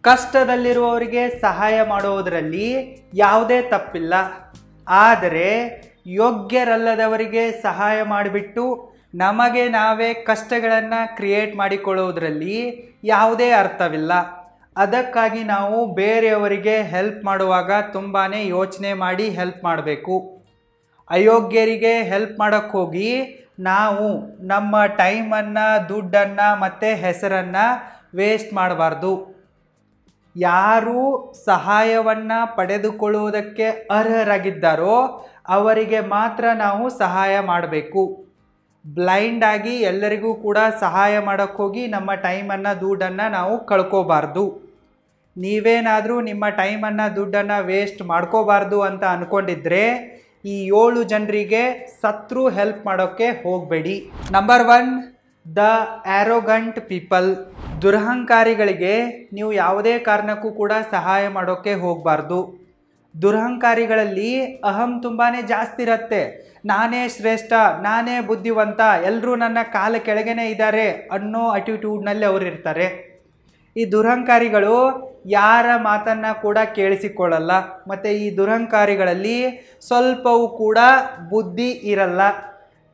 ಕಷ್ಟದಲ್ಲಿರುವವರಿಗೆ ಸಹಾಯ ಮಾಡುವುದರಲ್ಲಿ ಯಾವುದೇ ತಪ್ಪಿಲ್ಲ. ಆದರೆ ಯೋಗ್ಯರಲ್ಲದವರಿಗೆ ಸಹಾಯ ಮಾಡಿಬಿಟ್ಟು ನಮಗೆ ನಾವೇ ಕಷ್ಟಗಳನ್ನು ಕ್ರಿಯೇಟ್ ಮಾಡಿಕೊಳ್ಳುವುದರಲ್ಲಿ ಯಾವುದೇ ಅರ್ಥವಿಲ್ಲ. ಅದಕ್ಕಾಗಿ ನಾವು ಬೇರೆಯವರಿಗೆ ಹೆಲ್ಪ್ ಮಾಡುವಾಗ ತುಂಬಾ ಯೋಚನೆ ಮಾಡಿ ಹೆಲ್ಪ್ ಮಾಡಬೇಕು. ಅಯೋಗ್ಯರಿಗೆ ಹೆಲ್ಪ್ ಮಾಡೋಕ್ಕೆ ಹೋಗಿ ನಾವು ನಮ್ಮ ಟೈಮನ್ನು, ದುಡ್ಡನ್ನು ಮತ್ತು ಹೆಸರನ್ನು ವೇಸ್ಟ್ ಮಾಡಬಾರ್ದು. ಯಾರು ಸಹಾಯವನ್ನು ಪಡೆದುಕೊಳ್ಳುವುದಕ್ಕೆ ಅರ್ಹರಾಗಿದ್ದಾರೋ ಅವರಿಗೆ ಮಾತ್ರ ನಾವು ಸಹಾಯ ಮಾಡಬೇಕು. ಬ್ಲೈಂಡಾಗಿ ಎಲ್ಲರಿಗೂ ಕೂಡ ಸಹಾಯ ಮಾಡೋಕ್ಕೆ ಹೋಗಿ ನಮ್ಮ ಟೈಮನ್ನು, ದುಡ್ಡನ್ನು ನಾವು ಕಳ್ಕೋಬಾರ್ದು. ನೀವೇನಾದರೂ ನಿಮ್ಮ ಟೈಮನ್ನು, ದುಡ್ಡನ್ನು ವೇಸ್ಟ್ ಮಾಡ್ಕೋಬಾರ್ದು ಅಂತ ಅಂದ್ಕೊಂಡಿದ್ರೆ ಈ 7 ಜನರಿಗೆ ಸತ್ರು ಹೆಲ್ಪ್ ಮಾಡೋಕ್ಕೆ ಹೋಗಬೇಡಿ. Number 1, the arrogant people. ದುರಹಂಕಾರಿಗಳಿಗೆ ನೀವು ಯಾವುದೇ ಕಾರಣಕ್ಕೂ ಕೂಡ ಸಹಾಯ ಮಾಡೋಕ್ಕೆ ಹೋಗಬಾರ್ದು. ದುರಹಂಕಾರಿಗಳಲ್ಲಿ ಅಹಂ ತುಂಬಾ ಜಾಸ್ತಿ ಇರುತ್ತೆ. ನಾನೇ ಶ್ರೇಷ್ಠ, ನಾನೇ ಬುದ್ಧಿವಂತ, ಎಲ್ಲರೂ ನನ್ನ ಕಾಲ ಕೆಳಗೇನೆ ಇದ್ದಾರೆ ಅನ್ನೋ ಅಟಿಟ್ಯೂಡ್ನಲ್ಲಿ ಅವರು ಇರ್ತಾರೆ. ಈ ದುರಹಂಕಾರಿಗಳು ಯಾರ ಮಾತನ್ನು ಕೂಡ ಕೇಳಿಸಿಕೊಳ್ಳಲ್ಲ. ಮತ್ತು ಈ ದುರಹಂಕಾರಿಗಳಲ್ಲಿ ಸ್ವಲ್ಪವೂ ಕೂಡ ಬುದ್ಧಿ ಇರಲ್ಲ.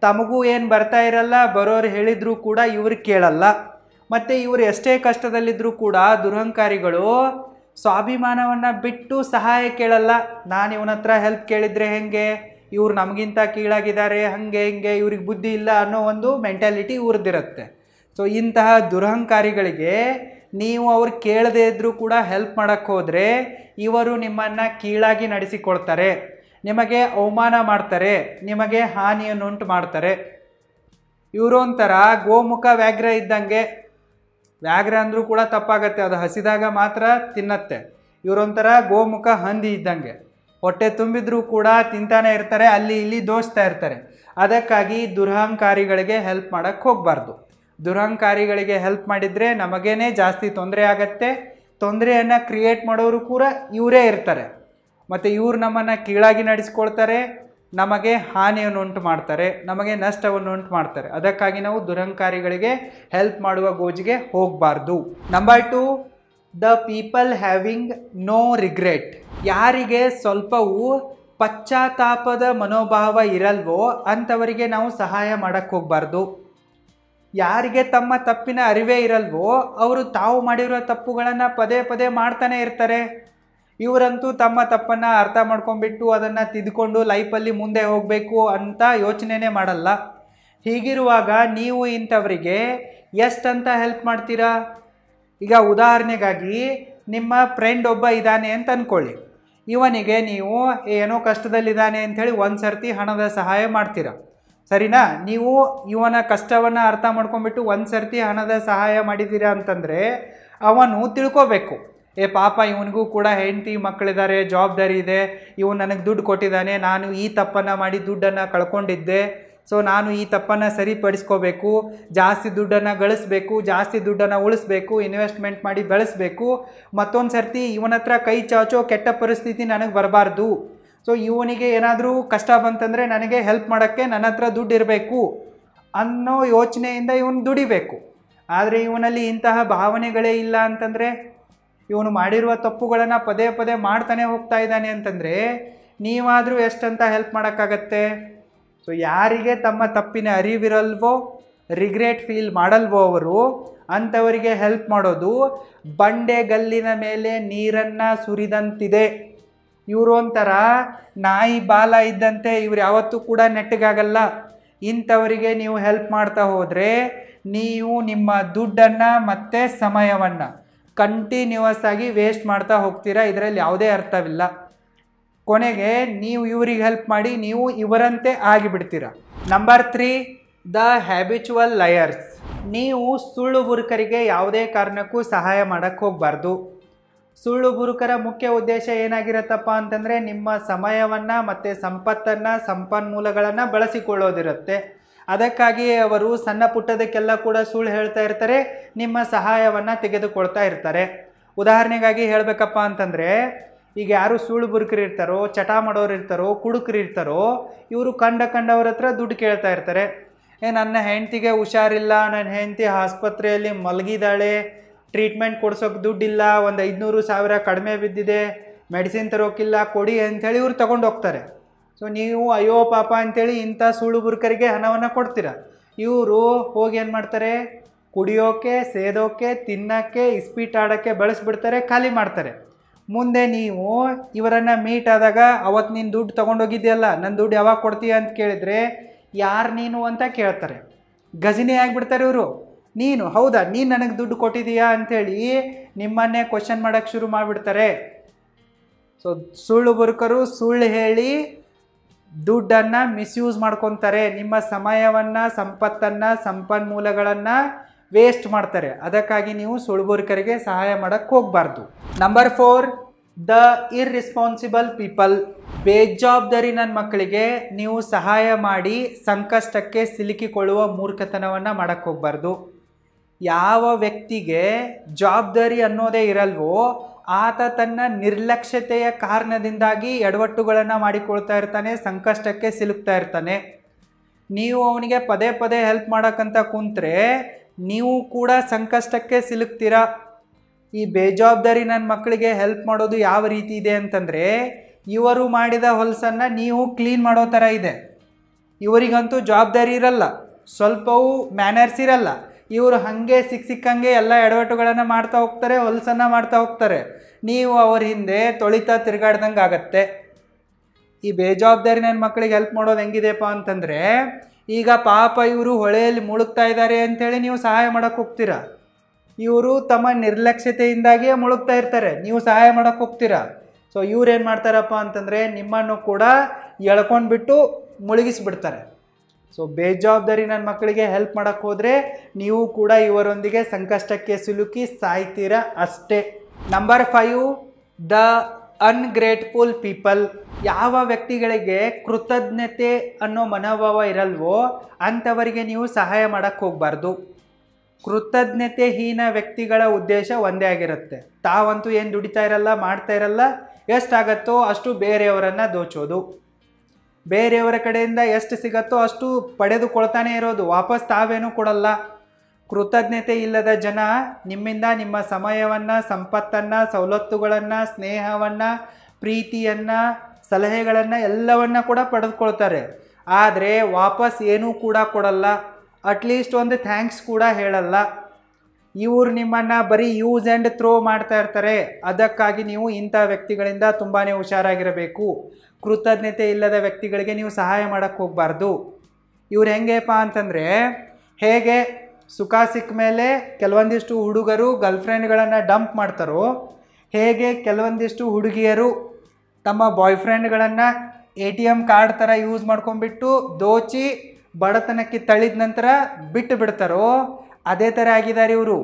ತಮಗೂ ಏನು ಬರ್ತಾ ಇರಲ್ಲ, ಬರೋರು ಹೇಳಿದರೂ ಕೂಡ ಇವ್ರು ಕೇಳಲ್ಲ. ಮತ್ತು ಇವರು ಎಷ್ಟೇ ಕಷ್ಟದಲ್ಲಿದ್ದರೂ ಕೂಡ ದುರಹಂಕಾರಿಗಳು ಸ್ವಾಭಿಮಾನವನ್ನು ಬಿಟ್ಟು ಸಹಾಯ ಕೇಳಲ್ಲ. ನಾನು ಇವನ ಹತ್ರ ಹೆಲ್ಪ್ ಕೇಳಿದರೆ ಹೆಂಗೆ, ಇವ್ರು ನಮಗಿಂತ ಕೀಳಾಗಿದ್ದಾರೆ, ಹಾಗೆ ಹಿಂಗೆ, ಇವ್ರಿಗೆ ಬುದ್ಧಿ ಇಲ್ಲ ಅನ್ನೋ ಒಂದು ಮೆಂಟ್ಯಾಲಿಟಿ ಇವ್ರದ್ದಿರುತ್ತೆ. ಸೊ ಇಂತಹ ದುರಹಂಕಾರಿಗಳಿಗೆ ನೀವು ಅವ್ರು ಕೇಳದೇ ಇದ್ದರೂ ಕೂಡ ಹೆಲ್ಪ್ ಮಾಡೋಕ್ಕೆ ಹೋದರೆ ಇವರು ನಿಮ್ಮನ್ನು ಕೀಳಾಗಿ ನಡೆಸಿಕೊಳ್ತಾರೆ, ನಿಮಗೆ ಅವಮಾನ ಮಾಡ್ತಾರೆ, ನಿಮಗೆ ಹಾನಿಯನ್ನುಂಟು ಮಾಡ್ತಾರೆ. ಇವರು ಒಂಥರ ಗೋಮುಖ ವ್ಯಾಘ್ರ ಇದ್ದಂಗೆ. ವ್ಯಾಘ್ರ ಅಂದರೂ ಕೂಡ ತಪ್ಪಾಗತ್ತೆ, ಅದು ಹಸಿದಾಗ ಮಾತ್ರ ತಿನ್ನತ್ತೆ. ಇವರೊಂಥರ ಗೋಮುಖ ಹಂದಿ ಇದ್ದಂಗೆ. ಹೊಟ್ಟೆ ತುಂಬಿದ್ರೂ ಕೂಡ ತಿಂತಾನೆ ಇರ್ತಾರೆ, ಅಲ್ಲಿ ಇಲ್ಲಿ ದೋಚ್ತಾ ಇರ್ತಾರೆ. ಅದಕ್ಕಾಗಿ ದುರಹಂಕಾರಿಗಳಿಗೆ ಹೆಲ್ಪ್ ಮಾಡೋಕ್ಕೆ ಹೋಗಬಾರ್ದು. ದುರಹಂಕಾರಿಗಳಿಗೆ ಹೆಲ್ಪ್ ಮಾಡಿದರೆ ನಮಗೇನೆ ಜಾಸ್ತಿ ತೊಂದರೆ ಆಗತ್ತೆ. ತೊಂದರೆಯನ್ನು ಕ್ರಿಯೇಟ್ ಮಾಡೋರು ಕೂಡ ಇವರೇ ಇರ್ತಾರೆ. ಮತ್ತು ಇವರು ನಮ್ಮನ್ನು ಕೀಳಾಗಿ ನಡೆಸ್ಕೊಳ್ತಾರೆ, ನಮಗೆ ಹಾನಿಯನ್ನು ಉಂಟು ಮಾಡ್ತಾರೆ, ನಮಗೆ ನಷ್ಟವನ್ನು ಉಂಟು ಮಾಡ್ತಾರೆ. ಅದಕ್ಕಾಗಿ ನಾವು ದುರಹಂಕಾರಿಗಳಿಗೆ ಹೆಲ್ಪ್ ಮಾಡುವ ಗೋಜಿಗೆ ಹೋಗಬಾರ್ದು. Number 2, the people having no regret. ಯಾರಿಗೆ ಸ್ವಲ್ಪವೂ ಪಶ್ಚಾತ್ತಾಪದ ಮನೋಭಾವ ಇರಲ್ವೋ ಅಂಥವರಿಗೆ ನಾವು ಸಹಾಯ ಮಾಡೋಕ್ಕೆ ಹೋಗಬಾರ್ದು. ಯಾರಿಗೆ ತಮ್ಮ ತಪ್ಪಿನ ಅರಿವೇ ಇರಲ್ವೋ ಅವರು ತಾವು ಮಾಡಿರೋ ತಪ್ಪುಗಳನ್ನು ಪದೇ ಪದೇ ಮಾಡ್ತಾನೆ ಇರ್ತಾರೆ. ಇವರಂತೂ ತಮ್ಮ ತಪ್ಪನ್ನು ಅರ್ಥ ಮಾಡ್ಕೊಂಡ್ಬಿಟ್ಟು ಅದನ್ನು ತಿದ್ದುಕೊಂಡು ಲೈಫಲ್ಲಿ ಮುಂದೆ ಹೋಗಬೇಕು ಅಂತ ಯೋಚನೆನೇ ಮಾಡಲ್ಲ. ಹೀಗಿರುವಾಗ ನೀವು ಇಂಥವರಿಗೆ ಎಷ್ಟಂತ ಹೆಲ್ಪ್ ಮಾಡ್ತೀರಾ? ಈಗ ಉದಾಹರಣೆಗಾಗಿ ನಿಮ್ಮ ಫ್ರೆಂಡ್ ಒಬ್ಬ ಇದ್ದಾನೆ ಅಂತ ಅಂದ್ಕೊಳ್ಳಿ. ಇವನಿಗೆ ನೀವು ಏನೋ ಕಷ್ಟದಲ್ಲಿದ್ದಾನೆ ಅಂಥೇಳಿ ಒಂದು ಸರ್ತಿ ಹಣದ ಸಹಾಯ ಮಾಡ್ತೀರಾ, ಸರಿನಾ? ನೀವು ಇವನ ಕಷ್ಟವನ್ನು ಅರ್ಥ ಮಾಡ್ಕೊಂಡ್ಬಿಟ್ಟು ಒಂದು ಸರ್ತಿ ಹಣದ ಸಹಾಯ ಮಾಡಿದ್ದೀರಾ ಅಂತಂದರೆ ಅವನು ತಿಳ್ಕೋಬೇಕು, ಪಾಪ ಇವನಿಗೂ ಕೂಡ ಹೆಂಡತಿ ಮಕ್ಕಳಿದ್ದಾರೆ, ಜವಾಬ್ದಾರಿ ಇದೆ, ಇವನು ನನಗೆ ದುಡ್ಡು ಕೊಟ್ಟಿದ್ದಾನೆ, ನಾನು ಈ ತಪ್ಪನ್ನು ಮಾಡಿ ದುಡ್ಡನ್ನು ಕಳ್ಕೊಂಡಿದ್ದೆ, ಸೊ ನಾನು ಈ ತಪ್ಪನ್ನು ಸರಿಪಡಿಸ್ಕೋಬೇಕು, ಜಾಸ್ತಿ ದುಡ್ಡನ್ನು ಗಳಿಸ್ಬೇಕು, ಜಾಸ್ತಿ ದುಡ್ಡನ್ನು ಉಳಿಸ್ಬೇಕು, ಇನ್ವೆಸ್ಟ್ಮೆಂಟ್ ಮಾಡಿ ಬೆಳೆಸಬೇಕು, ಮತ್ತೊಂದು ಸರ್ತಿ ಇವನ ಹತ್ರ ಕೈ ಚಾಚೋ ಕೆಟ್ಟ ಪರಿಸ್ಥಿತಿ ನನಗೆ ಬರಬಾರ್ದು. ಸೊ ಇವನಿಗೆ ಏನಾದರೂ ಕಷ್ಟ ಬಂತಂದರೆ ನನಗೆ ಹೆಲ್ಪ್ ಮಾಡೋಕ್ಕೆ ನನ್ನ ಹತ್ರ ದುಡ್ಡು ಇರಬೇಕು ಅನ್ನೋ ಯೋಚನೆಯಿಂದ ಇವನು ದುಡಿಬೇಕು. ಆದರೆ ಇವನಲ್ಲಿ ಇಂತಹ ಭಾವನೆಗಳೇ ಇಲ್ಲ ಅಂತಂದರೆ, ಇವನು ಮಾಡಿರುವ ತಪ್ಪುಗಳನ್ನು ಪದೇ ಪದೇ ಮಾಡ್ತಾನೆ ಹೋಗ್ತಾ ಇದ್ದಾನೆ ಅಂತಂದರೆ ನೀವಾದರೂ ಎಷ್ಟಂತ ಹೆಲ್ಪ್ ಮಾಡೋಕ್ಕಾಗತ್ತೆ? ಸೊ ಯಾರಿಗೆ ತಮ್ಮ ತಪ್ಪಿನ ಅರಿವಿರಲ್ವೋ, ರಿಗ್ರೆಟ್ ಫೀಲ್ ಮಾಡಲ್ವೋ ಅವರು, ಅಂಥವರಿಗೆ ಹೆಲ್ಪ್ ಮಾಡೋದು ಬಂಡೆಗಲ್ಲಿನ ಮೇಲೆ ನೀರನ್ನು ಸುರಿದಂತಿದೆ. ಇವರು ಒಂಥರ ನಾಯಿ ಬಾಲ ಇದ್ದಂತೆ, ಇವ್ರು ಯಾವತ್ತೂ ಕೂಡ ನೆಟ್ಟಗಾಗಲ್ಲ. ಇಂಥವರಿಗೆ ನೀವು ಹೆಲ್ಪ್ ಮಾಡ್ತಾ ಹೋದರೆ ನೀವು ನಿಮ್ಮ ದುಡ್ಡನ್ನು ಮತ್ತು ಸಮಯವನ್ನು ಕಂಟಿನ್ಯೂಯಸ್ ಆಗಿ ವೇಸ್ಟ್ ಮಾಡ್ತಾ ಹೋಗ್ತೀರಾ. ಇದರಲ್ಲಿ ಯಾವುದೇ ಅರ್ಥವಿಲ್ಲ. ಕೊನೆಗೆ ನೀವು ಇವ್ರಿಗೆ ಹೆಲ್ಪ್ ಮಾಡಿ ನೀವು ಇವರಂತೆ ಆಗಿಬಿಡ್ತೀರ. Number 3, the habitual liars. ನೀವು ಸುಳ್ಳು ಬುರುಕರಿಗೆ ಯಾವುದೇ ಕಾರಣಕ್ಕೂ ಸಹಾಯ ಮಾಡೋಕ್ಕೆ ಹೋಗಬಾರ್ದು. ಸುಳ್ಳು ಬುರುಕರ ಮುಖ್ಯ ಉದ್ದೇಶ ಏನಾಗಿರುತ್ತಪ್ಪ ಅಂತಂದರೆ ನಿಮ್ಮ ಸಮಯವನ್ನು ಮತ್ತು ಸಂಪತ್ತನ್ನು, ಸಂಪನ್ಮೂಲಗಳನ್ನು ಬಳಸಿಕೊಳ್ಳೋದಿರುತ್ತೆ. ಅದಕ್ಕಾಗಿ ಅವರು ಸಣ್ಣ ಪುಟ್ಟದಕ್ಕೆಲ್ಲ ಕೂಡ ಸುಳ್ಳು ಹೇಳ್ತಾ ಇರ್ತಾರೆ, ನಿಮ್ಮ ಸಹಾಯವನ್ನು ತೆಗೆದುಕೊಳ್ತಾ ಇರ್ತಾರೆ. ಉದಾಹರಣೆಗಾಗಿ ಹೇಳಬೇಕಪ್ಪ ಅಂತಂದರೆ, ಈಗ ಯಾರು ಸುಳ್ಳು ಬುರುಕರು ಇರ್ತಾರೋ, ಚಟ ಮಾಡೋರು ಇರ್ತಾರೋ, ಕುಡುಕರು ಇರ್ತಾರೋ, ಇವರು ಕಂಡವ್ರ ಹತ್ರ ದುಡ್ಡು ಕೇಳ್ತಾ ಇರ್ತಾರೆ. ನನ್ನ ಹೆಂಡತಿಗೆ ಹುಷಾರಿಲ್ಲ, ನನ್ನ ಹೆಂಡತಿ ಆಸ್ಪತ್ರೆಯಲ್ಲಿ ಮಲಗಿದ್ದಾಳೆ, ಟ್ರೀಟ್ಮೆಂಟ್ ಕೊಡ್ಸೋಕೆ ದುಡ್ಡಿಲ್ಲ, ಒಂದು 500,000 ಕಡಿಮೆ ಬಿದ್ದಿದೆ, ಮೆಡಿಸಿನ್ ತರೋಕ್ಕಿಲ್ಲ, ಕೊಡಿ ಅಂಥೇಳಿ ಇವ್ರು ತಗೊಂಡು ಹೋಗ್ತಾರೆ. ಸೊ ನೀವು ಅಯ್ಯೋ ಪಾಪ ಅಂಥೇಳಿ ಇಂಥ ಸುಳ್ಳು ಬುರುಕರಿಗೆ ಹಣವನ್ನು ಕೊಡ್ತೀರ. ಇವರು ಹೋಗಿ ಏನು ಮಾಡ್ತಾರೆ, ಕುಡಿಯೋಕೆ, ಸೇದೋಕೆ, ತಿನ್ನೋಕ್ಕೆ, ಇಸ್ಪೀಟ್ ಆಡೋಕ್ಕೆ ಬಳಸಿಬಿಡ್ತಾರೆ, ಖಾಲಿ ಮಾಡ್ತಾರೆ. ಮುಂದೆ ನೀವು ಇವರನ್ನು ಮೀಟ್ ಆದಾಗ ಅವತ್ತು ನೀನು ದುಡ್ಡು ತೊಗೊಂಡೋಗಿದೆಯಲ್ಲ, ನನ್ನ ದುಡ್ಡು ಯಾವಾಗ ಕೊಡ್ತೀಯ ಅಂತ ಕೇಳಿದರೆ ಯಾರು ನೀನು ಅಂತ ಕೇಳ್ತಾರೆ. ಗಜನಿ ಆಗಿಬಿಡ್ತಾರೆ ಇವರು. ನೀನು ಹೌದಾ, ನೀನು ನನಗೆ ದುಡ್ಡು ಕೊಟ್ಟಿದೀಯಾ ಅಂಥೇಳಿ ನಿಮ್ಮನ್ನೇ ಕ್ವಶನ್ ಮಾಡೋಕ್ಕೆ ಶುರು ಮಾಡಿಬಿಡ್ತಾರೆ. ಸೊ ಸುಳ್ಳು ಬುರುಕರು ಸುಳ್ಳು ಹೇಳಿ ದುಡ್ಡನ್ನು ಮಿಸ್ಯೂಸ್ ಮಾಡ್ಕೊತಾರೆ. ನಿಮ್ಮ ಸಮಯವನ್ನು, ಸಂಪತ್ತನ್ನು, ಸಂಪನ್ಮೂಲಗಳನ್ನು ವೇಸ್ಟ್ ಮಾಡ್ತಾರೆ. ಅದಕ್ಕಾಗಿ ನೀವು ಸುಳ್ಳು ಬುರುಕರಿಗೆ ಸಹಾಯ ಮಾಡೋಕ್ಕೆ ಹೋಗಬಾರ್ದು. Number 4, the irresponsible people. ಬೇಜವಾಬ್ದಾರಿ ನನ್ನ ಮಕ್ಕಳಿಗೆ ನೀವು ಸಹಾಯ ಮಾಡಿ ಸಂಕಷ್ಟಕ್ಕೆ ಸಿಲುಕಿಕೊಳ್ಳುವ ಮೂರ್ಖತನವನ್ನು ಮಾಡೋಕ್ಕೆ ಹೋಗಬಾರ್ದು. ಯಾವ ವ್ಯಕ್ತಿಗೆ ಜವಾಬ್ದಾರಿ ಅನ್ನೋದೇ ಇರಲ್ವೋ ಆತ ತನ್ನ ನಿರ್ಲಕ್ಷ್ಯತೆಯ ಕಾರಣದಿಂದಾಗಿ ಎಡವಟ್ಟುಗಳನ್ನು ಮಾಡಿಕೊಳ್ತಾ ಇರ್ತಾನೆ, ಸಂಕಷ್ಟಕ್ಕೆ ಸಿಲುಕ್ತಾ ಇರ್ತಾನೆ. ನೀವು ಅವನಿಗೆ ಪದೇ ಪದೇ ಹೆಲ್ಪ್ ಮಾಡೋಕ್ಕಂತ ಕುಂತ್ರೆ ನೀವು ಕೂಡ ಸಂಕಷ್ಟಕ್ಕೆ ಸಿಲುಕ್ತೀರಾ. ಈ ಬೇಜವಾಬ್ದಾರಿ ನನ್ನ ಮಕ್ಕಳಿಗೆ ಹೆಲ್ಪ್ ಮಾಡೋದು ಯಾವ ರೀತಿ ಇದೆ ಅಂತಂದರೆ, ಇವರು ಮಾಡಿದ ಹೊಲಸನ್ನು ನೀವು ಕ್ಲೀನ್ ಮಾಡೋ ಥರ ಇದೆ. ಇವರಿಗಂತೂ ಜವಾಬ್ದಾರಿ ಇರಲ್ಲ, ಸ್ವಲ್ಪವೂ ಮ್ಯಾನರ್ಸ್ ಇರಲ್ಲ. ಇವರು ಹಾಗೆ ಸಿಕ್ಕಂಗೆ ಎಲ್ಲ ಎಡವಟ್ಟುಗಳನ್ನು ಮಾಡ್ತಾ ಹೋಗ್ತಾರೆ, ಹೊಲಸನ್ನು ಮಾಡ್ತಾ ಹೋಗ್ತಾರೆ. ನೀವು ಅವ್ರ ಹಿಂದೆ ತೊಳಿತಾ ತಿರುಗಾಡ್ದಂಗೆ ಆಗತ್ತೆ. ಈ ಬೇಜವಾಬ್ದಾರಿ ನನ್ನ ಮಕ್ಕಳಿಗೆ ಹೆಲ್ಪ್ ಮಾಡೋದು ಹೆಂಗಿದೆಪ್ಪ ಅಂತಂದರೆ, ಈಗ ಪಾಪ ಇವರು ಹೊಳೆಯಲ್ಲಿ ಮುಳುಗ್ತಾ ಇದ್ದಾರೆ ಅಂಥೇಳಿ ನೀವು ಸಹಾಯ ಮಾಡೋಕ್ಕೆ ಹೋಗ್ತೀರಾ. ಇವರು ತಮ್ಮ ನಿರ್ಲಕ್ಷ್ಯತೆಯಿಂದಾಗಿಯೇ ಮುಳುಗ್ತಾ ಇರ್ತಾರೆ, ನೀವು ಸಹಾಯ ಮಾಡೋಕ್ಕೆ ಹೋಗ್ತೀರಾ. ಸೊ ಇವ್ರೇನು ಮಾಡ್ತಾರಪ್ಪ ಅಂತಂದರೆ ನಿಮ್ಮನ್ನು ಕೂಡ ಎಳ್ಕೊಂಡ್ಬಿಟ್ಟು ಮುಳುಗಿಸ್ಬಿಡ್ತಾರೆ. ಸೊ ಬೇಜವಾಬ್ದಾರಿ ನನ್ನ ಮಕ್ಕಳಿಗೆ ಹೆಲ್ಪ್ ಮಾಡೋಕ್ಕೆ ಹೋದರೆ ನೀವು ಕೂಡ ಇವರೊಂದಿಗೆ ಸಂಕಷ್ಟಕ್ಕೆ ಸಿಲುಕಿ ಸಾಯ್ತೀರಾ ಅಷ್ಟೇ. Number 5, the ungrateful people. ಯಾವ ವ್ಯಕ್ತಿಗಳಿಗೆ ಕೃತಜ್ಞತೆ ಅನ್ನೋ ಮನೋಭಾವ ಇರಲ್ವೋ ಅಂಥವರಿಗೆ ನೀವು ಸಹಾಯ ಮಾಡೋಕ್ಕೆ ಹೋಗಬಾರ್ದು. ಕೃತಜ್ಞತೆಹೀನ ವ್ಯಕ್ತಿಗಳ ಉದ್ದೇಶ ಒಂದೇ ಆಗಿರುತ್ತೆ. ತಾವಂತೂ ಏನು ದುಡಿತಾ ಇರಲ್ಲ, ಮಾಡ್ತಾ ಇರಲ್ಲ, ಎಷ್ಟಾಗತ್ತೋ ಅಷ್ಟು ಬೇರೆಯವರನ್ನು ದೋಚೋದು. ಬೇರೆಯವರ ಕಡೆಯಿಂದ ಎಷ್ಟು ಸಿಗತ್ತೋ ಅಷ್ಟು ಪಡೆದುಕೊಳ್ತಾನೆ ಇರೋದು, ವಾಪಸ್ ತಾವೇನೂ ಕೊಡಲ್ಲ. ಕೃತಜ್ಞತೆ ಇಲ್ಲದ ಜನ ನಿಮ್ಮಿಂದ ನಿಮ್ಮ ಸಮಯವನ್ನು, ಸಂಪತ್ತನ್ನು, ಸವಲತ್ತುಗಳನ್ನು, ಸ್ನೇಹವನ್ನು, ಪ್ರೀತಿಯನ್ನು, ಸಲಹೆಗಳನ್ನು ಎಲ್ಲವನ್ನ ಕೂಡ ಪಡೆದುಕೊಳ್ತಾರೆ. ಆದರೆ ವಾಪಸ್ ಏನೂ ಕೂಡ ಕೊಡಲ್ಲ, ಅಟ್ಲೀಸ್ಟ್ ಒಂದು ಥ್ಯಾಂಕ್ಸ್ ಕೂಡ ಹೇಳಲ್ಲ. ಇವರು ನಿಮ್ಮನ್ನು ಬರೀ ಯೂಸ್ ಆ್ಯಂಡ್ ಥ್ರೋ ಮಾಡ್ತಾ ಇರ್ತಾರೆ. ಅದಕ್ಕಾಗಿ ನೀವು ಇಂಥ ವ್ಯಕ್ತಿಗಳಿಂದ ತುಂಬಾ ಹುಷಾರಾಗಿರಬೇಕು. ಕೃತಜ್ಞತೆ ಇಲ್ಲದ ವ್ಯಕ್ತಿಗಳಿಗೆ ನೀವು ಸಹಾಯ ಮಾಡೋಕ್ಕೆ ಹೋಗಬಾರ್ದು. ಇವ್ರು ಹೆಂಗೆಪ್ಪ ಅಂತಂದರೆ, ಹೇಗೆ ಸುಖ ಸಿಕ್ಕ ಮೇಲೆ ಕೆಲವೊಂದಿಷ್ಟು ಹುಡುಗರು ಗರ್ಲ್ಫ್ರೆಂಡ್ಗಳನ್ನು ಡಂಪ್ ಮಾಡ್ತಾರೋ, ಹೇಗೆ ಕೆಲವೊಂದಿಷ್ಟು ಹುಡುಗಿಯರು ತಮ್ಮ ಬಾಯ್ಫ್ರೆಂಡ್ಗಳನ್ನು ATM ಕಾರ್ಡ್ ಥರ ಯೂಸ್ ಮಾಡ್ಕೊಂಡ್ಬಿಟ್ಟು ದೋಚಿ ಬಡತನಕ್ಕೆ ತಳ್ಳಿದ ನಂತರ ಬಿಟ್ಟು ಬಿಡ್ತಾರೋ, ಅದೇ ಥರ ಆಗಿದ್ದಾರೆ ಇವರು.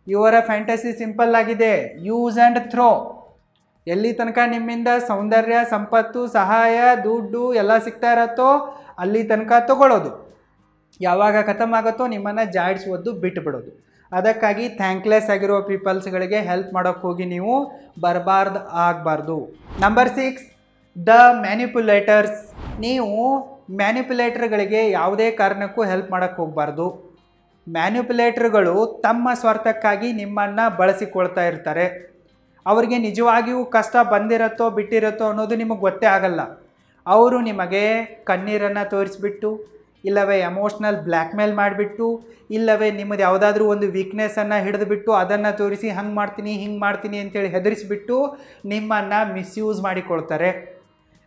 ಇವರ ಫ್ಯಾಂಟಸಿ ಸಿಂಪಲ್ ಆಗಿದೆ, ಯೂಸ್ ಆ್ಯಂಡ್ ಥ್ರೋ. ಎಲ್ಲಿ ತನಕ ನಿಮ್ಮಿಂದ ಸೌಂದರ್ಯ, ಸಂಪತ್ತು, ಸಹಾಯ, ದುಡ್ಡು ಎಲ್ಲ ಸಿಗ್ತಾ ಇರತ್ತೋ ಅಲ್ಲಿ ತನಕ ತಗೊಳ್ಳೋದು. ಯಾವಾಗ ಖತಮ್ ಆಗುತ್ತೋ ನಿಮ್ಮನ್ನು ಜಾಡಿಸೋದು, ಬಿಟ್ಟು ಬಿಡೋದು. ಅದಕ್ಕಾಗಿ ಥ್ಯಾಂಕ್ಲೆಸ್ ಆಗಿರೋ ಪೀಪಲ್ಸ್ಗಳಿಗೆ ಹೆಲ್ಪ್ ಮಾಡೋಕ್ಕೆ ಹೋಗಿ ನೀವು ಬರಬಾರ್ದು, ಆಗಬಾರ್ದು. Number 6, the manipulators. ನೀವು ಮ್ಯಾನಿಪ್ಯುಲೇಟರ್ಗಳಿಗೆ ಯಾವುದೇ ಕಾರಣಕ್ಕೂ ಹೆಲ್ಪ್ ಮಾಡೋಕ್ಕೆ ಹೋಗಬಾರ್ದು. ಮ್ಯಾನಿಪ್ಯುಲೇಟರ್ಗಳು ತಮ್ಮ ಸ್ವಾರ್ಥಕ್ಕಾಗಿ ನಿಮ್ಮನ್ನು ಬಳಸಿಕೊಳ್ತಾ ಇರ್ತಾರೆ. ಅವರಿಗೆ ನಿಜವಾಗಿಯೂ ಕಷ್ಟ ಬಂದಿರತ್ತೋ ಬಿಟ್ಟಿರತ್ತೋ ಅನ್ನೋದು ನಿಮಗೆ ಗೊತ್ತೇ ಆಗಲ್ಲ. ಅವರು ನಿಮಗೆ ಕಣ್ಣೀರನ್ನು ತೋರಿಸ್ಬಿಟ್ಟು, ಇಲ್ಲವೇ ಎಮೋಷ್ನಲ್ ಬ್ಲ್ಯಾಕ್ ಮೇಲ್ ಮಾಡಿಬಿಟ್ಟು, ಇಲ್ಲವೇ ನಿಮ್ಮದು ಯಾವುದಾದ್ರೂ ಒಂದು ವೀಕ್ನೆಸ್ಸನ್ನು ಹಿಡಿದುಬಿಟ್ಟು ಅದನ್ನು ತೋರಿಸಿ ಹಂಗೆ ಮಾಡ್ತೀನಿ ಹಿಂಗೆ ಮಾಡ್ತೀನಿ ಅಂತೇಳಿ ಹೆದರಿಸಿಬಿಟ್ಟು ನಿಮ್ಮನ್ನು ಮಿಸ್ಯೂಸ್ ಮಾಡಿಕೊಳ್ತಾರೆ.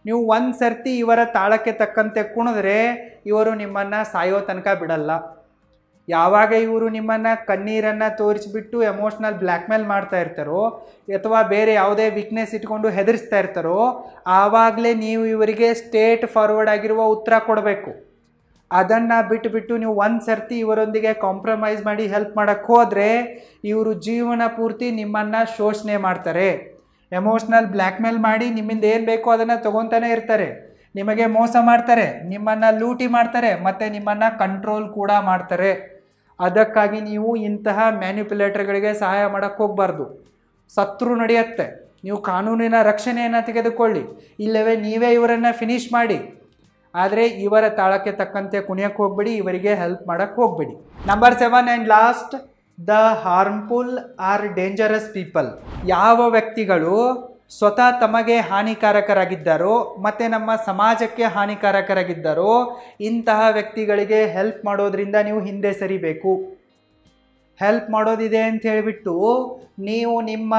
ನೀವು ಒಂದು ಸರ್ತಿ ಇವರ ತಾಳಕ್ಕೆ ತಕ್ಕಂತೆ ಕುಣಿದ್ರೆ ಇವರು ನಿಮ್ಮನ್ನು ಸಾಯೋ ತನಕ ಬಿಡಲ್ಲ. ಯಾವಾಗ ಇವರು ನಿಮ್ಮನ್ನು ಕಣ್ಣೀರನ್ನು ತೋರಿಸಿಬಿಟ್ಟು ಎಮೋಷ್ನಲ್ ಬ್ಲ್ಯಾಕ್ ಮೇಲ್ ಮಾಡ್ತಾ ಇರ್ತಾರೋ ಅಥವಾ ಬೇರೆ ಯಾವುದೇ ವೀಕ್ನೆಸ್ ಇಟ್ಕೊಂಡು ಹೆದರಿಸ್ತಾ ಇರ್ತಾರೋ ಆವಾಗಲೇ ನೀವು ಇವರಿಗೆ ಸ್ಟೇಟ್ ಫಾರ್ವರ್ಡ್ ಆಗಿರುವ ಉತ್ತರ ಕೊಡಬೇಕು. ಅದನ್ನು ಬಿಟ್ಟುಬಿಟ್ಟು ನೀವು ಒಂದು ಸರ್ತಿ ಇವರೊಂದಿಗೆ ಕಾಂಪ್ರಮೈಸ್ ಮಾಡಿ ಹೆಲ್ಪ್ ಮಾಡೋಕ್ಕೆ ಹೋದರೆ ಇವರು ಜೀವನ ಪೂರ್ತಿ ನಿಮ್ಮನ್ನು ಶೋಷಣೆ ಮಾಡ್ತಾರೆ. ಎಮೋಷ್ನಲ್ ಬ್ಲ್ಯಾಕ್ ಮೇಲ್ ಮಾಡಿ ನಿಮ್ಮಿಂದ ಏನು ಬೇಕೋ ಅದನ್ನು ತೊಗೊತಾನೆ ಇರ್ತಾರೆ. ನಿಮಗೆ ಮೋಸ ಮಾಡ್ತಾರೆ, ನಿಮ್ಮನ್ನು ಲೂಟಿ ಮಾಡ್ತಾರೆ, ಮತ್ತು ನಿಮ್ಮನ್ನು ಕಂಟ್ರೋಲ್ ಕೂಡ ಮಾಡ್ತಾರೆ. ಅದಕ್ಕಾಗಿ ನೀವು ಇಂತಹ ಮ್ಯಾನಿಪ್ಯುಲೇಟರ್ಗಳಿಗೆ ಸಹಾಯ ಮಾಡೋಕ್ಕೆ ಹೋಗಬಾರ್ದು. ಶತ್ರು ನಡೆಯುತ್ತೆ. ನೀವು ಕಾನೂನಿನ ರಕ್ಷಣೆಯನ್ನು ತೆಗೆದುಕೊಳ್ಳಿ, ಇಲ್ಲವೇ ನೀವೇ ಇವರನ್ನು ಫಿನಿಷ್ ಮಾಡಿ. ಆದರೆ ಇವರ ತಾಳಕ್ಕೆ ತಕ್ಕಂತೆ ಕುಣಿಯೋಕ್ಕೆ ಹೋಗಬೇಡಿ, ಇವರಿಗೆ ಹೆಲ್ಪ್ ಮಾಡೋಕ್ಕೆ ಹೋಗಬೇಡಿ. Number 7 and last, the harmful or dangerous people. ಯಾವ ವ್ಯಕ್ತಿಗಳು ಸ್ವತಃ ತಮಗೆ ಹಾನಿಕಾರಕರಾಗಿದ್ದಾರೋ ಮತ್ತು ನಮ್ಮ ಸಮಾಜಕ್ಕೆ ಹಾನಿಕಾರಕರಾಗಿದ್ದಾರೋ ಇಂತಹ ವ್ಯಕ್ತಿಗಳಿಗೆ ಹೆಲ್ಪ್ ಮಾಡೋದ್ರಿಂದ ನೀವು ಹಿಂದೆ ಸರಿಬೇಕು. ಹೆಲ್ಪ್ ಮಾಡೋದಿದೆ ಅಂತ ಹೇಳಿಬಿಟ್ಟು ನೀವು ನಿಮ್ಮ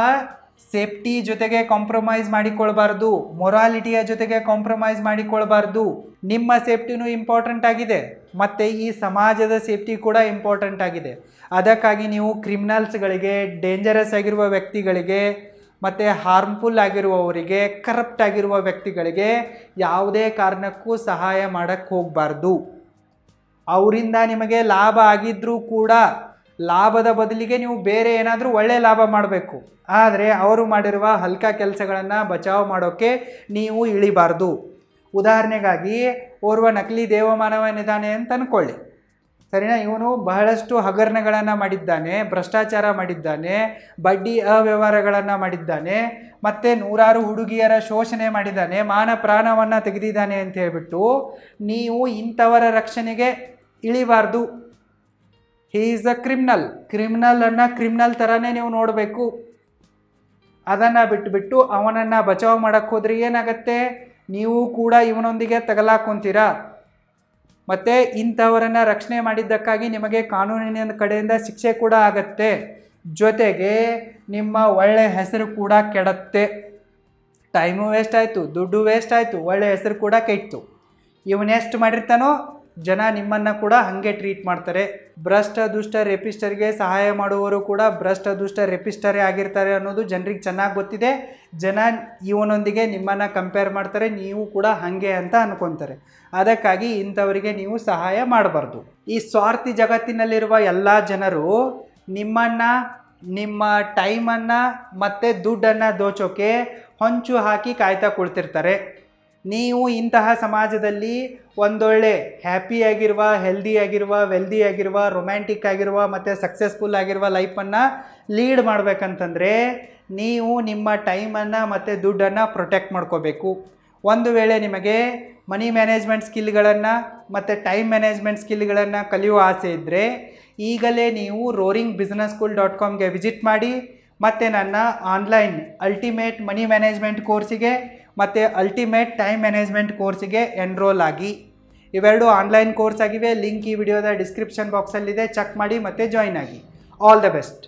ಸೇಫ್ಟಿ ಜೊತೆಗೆ ಕಾಂಪ್ರಮೈಸ್ ಮಾಡಿಕೊಳ್ಬಾರ್ದು, ಮೊರಾಲಿಟಿಯ ಜೊತೆಗೆ ಕಾಂಪ್ರಮೈಸ್ ಮಾಡಿಕೊಳ್ಬಾರ್ದು. ನಿಮ್ಮ ಸೇಫ್ಟಿನೂ ಇಂಪಾರ್ಟೆಂಟ್ ಆಗಿದೆ ಮತ್ತು ಈ ಸಮಾಜದ ಸೇಫ್ಟಿ ಕೂಡ ಇಂಪಾರ್ಟೆಂಟ್ ಆಗಿದೆ. ಅದಕ್ಕಾಗಿ ನೀವು ಕ್ರಿಮಿನಲ್ಸ್ಗಳಿಗೆ, ಡೇಂಜರಸ್ ಆಗಿರುವ ವ್ಯಕ್ತಿಗಳಿಗೆ ಮತ್ತು ಹಾರ್ಮ್ಫುಲ್ ಆಗಿರುವವರಿಗೆ, ಕರಪ್ಟ್ ಆಗಿರುವ ವ್ಯಕ್ತಿಗಳಿಗೆ ಯಾವುದೇ ಕಾರಣಕ್ಕೂ ಸಹಾಯ ಮಾಡೋಕ್ಕೆ ಹೋಗಬಾರ್ದು. ಅವರಿಂದ ನಿಮಗೆ ಲಾಭ ಆಗಿದ್ದರೂ ಕೂಡ ಲಾಭದ ಬದಲಿಗೆ ನೀವು ಬೇರೆ ಏನಾದರೂ ಒಳ್ಳೆಯ ಲಾಭ ಮಾಡಬೇಕು. ಆದರೆ ಅವರು ಮಾಡಿರುವ ಹಲ್ಕ ಕೆಲಸಗಳನ್ನು ಬಚಾವ್ ಮಾಡೋಕ್ಕೆ ನೀವು ಇಳಿಬಾರ್ದು. ಉದಾಹರಣೆಗಾಗಿ ಓರ್ವ ನಕಲಿ ದೇವಮಾನವನಿದ್ದಾನೆ ಅಂತ ಅಂದ್ಕೊಳ್ಳಿ, ಸರಿನಾ? ಇವನು ಬಹಳಷ್ಟು ಹಗರಣಗಳನ್ನು ಮಾಡಿದ್ದಾನೆ, ಭ್ರಷ್ಟಾಚಾರ ಮಾಡಿದ್ದಾನೆ, ಬಡ್ಡಿ ಅವ್ಯವಹಾರಗಳನ್ನು ಮಾಡಿದ್ದಾನೆ, ಮತ್ತು ನೂರಾರು ಹುಡುಗಿಯರ ಶೋಷಣೆ ಮಾಡಿದ್ದಾನೆ, ಮಾನ ಪ್ರಾಣವನ್ನು ತೆಗೆದಿದ್ದಾನೆ ಅಂತ ಹೇಳ್ಬಿಟ್ಟು ನೀವು ಇಂಥವರ ರಕ್ಷಣೆಗೆ ಇಳಿಬಾರ್ದು. He is a criminal. ಕ್ರಿಮಿನಲನ್ನು ಕ್ರಿಮಿನಲ್ ಥರನೇ ನೀವು ನೋಡಬೇಕು. ಅದನ್ನು ಬಿಟ್ಟುಬಿಟ್ಟು ಅವನನ್ನು ಬಚಾವ್ ಮಾಡೋಕ್ಕೆ ಹೋದ್ರೆ ಏನಾಗತ್ತೆ? ನೀವು ಕೂಡ ಇವನೊಂದಿಗೆ ತಗಲಾಕೊಂತೀರಾ. ಮತ್ತು ಇಂಥವರನ್ನು ರಕ್ಷಣೆ ಮಾಡಿದ್ದಕ್ಕಾಗಿ ನಿಮಗೆ ಕಾನೂನಿನ ಕಡೆಯಿಂದ ಶಿಕ್ಷೆ ಕೂಡ ಆಗತ್ತೆ. ಜೊತೆಗೆ ನಿಮ್ಮ ಒಳ್ಳೆಯ ಹೆಸರು ಕೂಡ ಕೆಡತ್ತೆ. ಟೈಮು ವೇಸ್ಟ್ ಆಯಿತು, ದುಡ್ಡು ವೇಸ್ಟ್ ಆಯಿತು, ಒಳ್ಳೆಯ ಹೆಸರು ಕೂಡ ಕೆಟ್ಟು. ಇವನೆಷ್ಟು ಮಾಡಿರ್ತಾನೋ ಜನ ನಿಮ್ಮನ್ನು ಕೂಡ ಹಾಗೆ ಟ್ರೀಟ್ ಮಾಡ್ತಾರೆ. ಭ್ರಷ್ಟ ದುಷ್ಟ ರೆಪಿಸ್ಟರ್ಗೆ ಸಹಾಯ ಮಾಡುವವರು ಕೂಡ ಭ್ರಷ್ಟ ದುಷ್ಟ ರೆಪಿಸ್ಟರೇ ಆಗಿರ್ತಾರೆ ಅನ್ನೋದು ಜನರಿಗೆ ಚೆನ್ನಾಗಿ ಗೊತ್ತಿದೆ. ಜನ ಇವನೊಂದಿಗೆ ನಿಮ್ಮನ್ನು ಕಂಪೇರ್ ಮಾಡ್ತಾರೆ, ನೀವು ಕೂಡ ಹಾಗೆ ಅಂತ ಅನ್ಕೊತಾರೆ. ಅದಕ್ಕಾಗಿ ಇಂಥವರಿಗೆ ನೀವು ಸಹಾಯ ಮಾಡಬಾರ್ದು. ಈ ಸ್ವಾರ್ಥಿ ಜಗತ್ತಿನಲ್ಲಿರುವ ಎಲ್ಲ ಜನರು ನಿಮ್ಮನ್ನು, ನಿಮ್ಮ ಟೈಮನ್ನು ಮತ್ತು ದುಡ್ಡನ್ನು ದೋಚೋಕೆ ಹೊಂಚು ಹಾಕಿ ಕಾಯ್ತಾ ಕುಳ್ತಿರ್ತಾರೆ. ನೀವು ಇಂತಹ ಸಮಾಜದಲ್ಲಿ ಒಂದೊಳ್ಳೆ ಹ್ಯಾಪಿಯಾಗಿರುವ, ಹೆಲ್ದಿಯಾಗಿರುವ, ವೆಲ್ದಿಯಾಗಿರುವ, ರೊಮ್ಯಾಂಟಿಕ್ ಆಗಿರುವ ಮತ್ತು ಸಕ್ಸಸ್ಫುಲ್ ಆಗಿರುವ ಲೈಫನ್ನು ಲೀಡ್ ಮಾಡಬೇಕಂತಂದರೆ ನೀವು ನಿಮ್ಮ ಟೈಮನ್ನು ಮತ್ತು ದುಡ್ಡನ್ನು ಪ್ರೊಟೆಕ್ಟ್ ಮಾಡ್ಕೋಬೇಕು. ಒಂದು ವೇಳೆ ನಿಮಗೆ ಮನಿ ಮ್ಯಾನೇಜ್ಮೆಂಟ್ ಸ್ಕಿಲ್ಗಳನ್ನು ಮತ್ತು ಟೈಮ್ ಮ್ಯಾನೇಜ್ಮೆಂಟ್ ಸ್ಕಿಲ್ಗಳನ್ನು ಕಲಿಯುವ ಆಸೆ ಇದ್ದರೆ ಈಗಲೇ ನೀವು roaringbusinesschool.comಗೆ ವಿಸಿಟ್ ಮಾಡಿ ಮತ್ತು ನನ್ನ ಆನ್ಲೈನ್ ಅಲ್ಟಿಮೇಟ್ ಮನಿ ಮ್ಯಾನೇಜ್ಮೆಂಟ್ ಕೋರ್ಸಿಗೆ ಮತ್ತು ಅಲ್ಟಿಮೇಟ್ ಟೈಮ್ ಮ್ಯಾನೇಜ್ಮೆಂಟ್ ಕೋರ್ಸಿಗೆ ಎನ್ರೋಲ್ ಆಗಿ. ಇವೆರಡು ಆನ್ಲೈನ್ ಕೋರ್ಸ್ ಆಗಿವೆ. ಲಿಂಕ್ ಈ ವಿಡಿಯೋದ ಡಿಸ್ಕ್ರಿಪ್ಷನ್ ಬಾಕ್ಸಲ್ಲಿದೆ, ಚೆಕ್ ಮಾಡಿ ಮತ್ತು ಜಾಯಿನ್ ಆಗಿ. All the best.